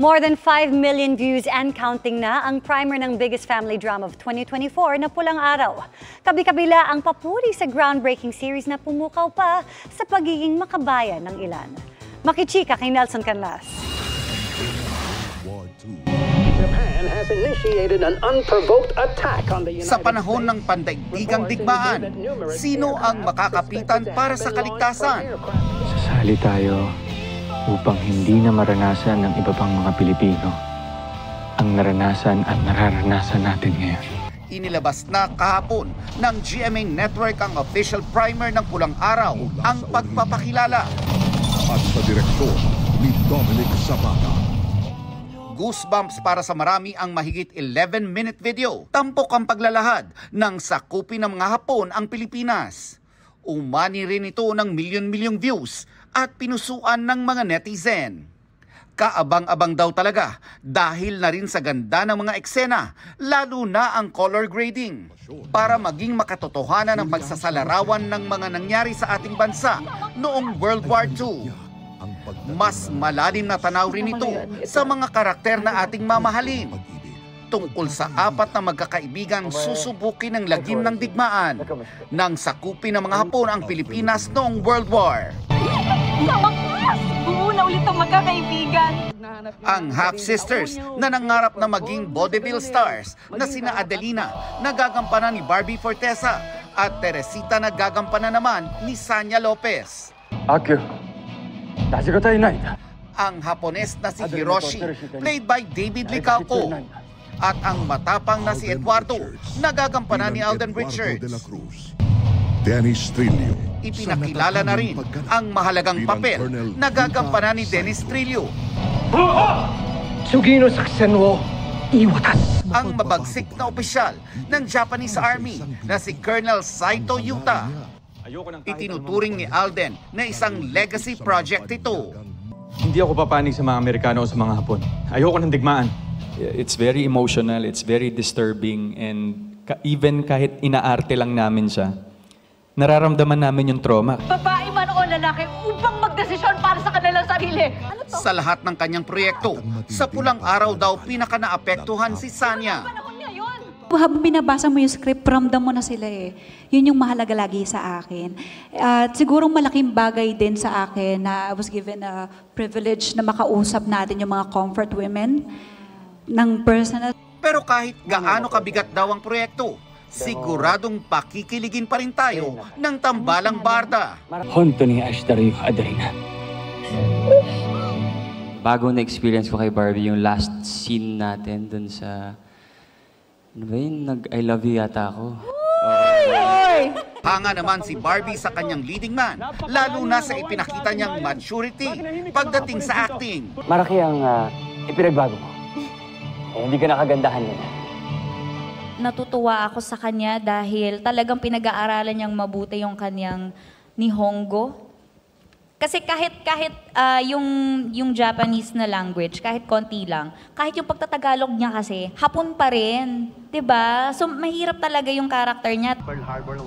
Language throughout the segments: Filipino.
More than 5 million views and counting na ang primer ng biggest family drama of 2024 na Pulang Araw. Kabi-kabila ang papuri sa groundbreaking series na pumukaw pa sa pagiging makabayan ng ilan. Makichika kay Nelson Canlas. Japan has initiated an unprovoked attack on the United Sa panahon ng pandaigdigang digmaan, sino ang makakapitan para sa kaligtasan? Sasali tayo upang hindi na maranasan ng iba pang mga Pilipino ang naranasan at nararanasan natin ngayon. Inilabas na kahapon ng GMA Network ang official primer ng Pulang Araw, ang pagpapakilala. At sa direksyon ni Dominic Zapata. Goosebumps para sa marami ang mahigit 11-minute video. Tampok ang paglalahad ng sakupin ng mga Hapon ang Pilipinas. Umani rin ito ng milyon-milyong views at pinusuan ng mga netizen. Kaabang-abang daw talaga dahil na rin sa ganda ng mga eksena, lalo na ang color grading. Para maging makatotohanan ng pagsasalarawan ng mga nangyari sa ating bansa noong World War II. Mas malalim na tanaw rin ito sa mga karakter na ating mamahalin. Tungkol sa apat na magkakaibigan susubukin ng lagim ng digmaan nang sakupin ng mga Hapon ang Pilipinas noong World War. Buo na ulit ang magkakaibigan. Ang half-sisters na nangarap na maging vaudeville stars na sina Adelina na gagampanan ni Barbie Fortesa at Teresita na gagampanan naman ni Sanya Lopez. Ang Hapones na si Hiroshi, played by David Licauco. At ang matapang na si Eduardo, nagagampanan ni Alden Richards. Dennis Trillo. Ipinakilala na rin ang mahalagang papel na gagampanan ni Dennis Trillo. Ang mabagsik na opisyal ng Japanese Army na si Colonel Saito Yuta. Itinuturing ni Alden na isang legacy project ito. Hindi ako papanig sa mga Amerikano o sa mga Hapon. Ayoko ng digmaan. It's very emotional, it's very disturbing, and even kahit inaarte lang namin siya, nararamdaman namin yung trauma. Babae man o lalaki upang magdesisyon para sa kanilang sarili. Ano to? Sa lahat ng kanyang proyekto, sa Pulang Araw daw pinaka-naapektuhan si Sanya. Habang binabasa mo yung script, ramdam mo na sila eh. Yun yung mahalaga lagi sa akin. At siguro malaking bagay din sa akin na I was given a privilege na makausap natin yung mga comfort women ng personal. Pero kahit gaano kabigat daw ang proyekto, siguradong pakikiligin pa rin tayo ng Tambalang Barda. Bago na experience ko kay Barbie yung last scene natin dun sa ano ba yun? I love you yata ako. Hanga naman si Barbie sa kanyang leading man, lalo na sa ipinakita niyang maturity pagdating sa acting. Maraki ang ipinagbago mo. Hindi ka nakagandahan nila. Natutuwa ako sa kanya dahil talagang pinag-aaralan niyang mabuti yung kanyang Nihongo. Kasi kahit yung Japanese na language, kahit konti lang, kahit yung pagtatagalog niya kasi, Hapon pa rin. 'Di ba? So mahirap talaga yung karakter niya.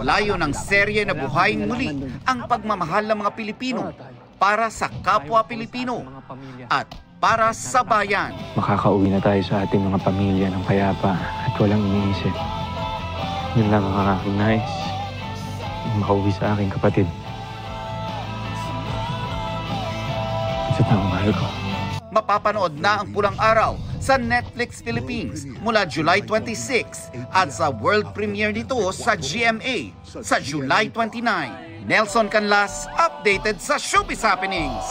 Layo ng serye na buhayin muli ang pagmamahal ng mga Pilipino para sa kapwa Pilipino at para sa bayan. Makakauwi na tayo sa ating mga pamilya ng payapa at walang iniisip. Yun lang ang aking nais. Makauwi sa aking kapatid. Sa taong mahal ko. Mapapanood na ang Pulang Araw sa Netflix Philippines mula July 26 at sa world premiere nito sa GMA sa July 29. Nelson Canlas, updated sa Showbiz Happenings.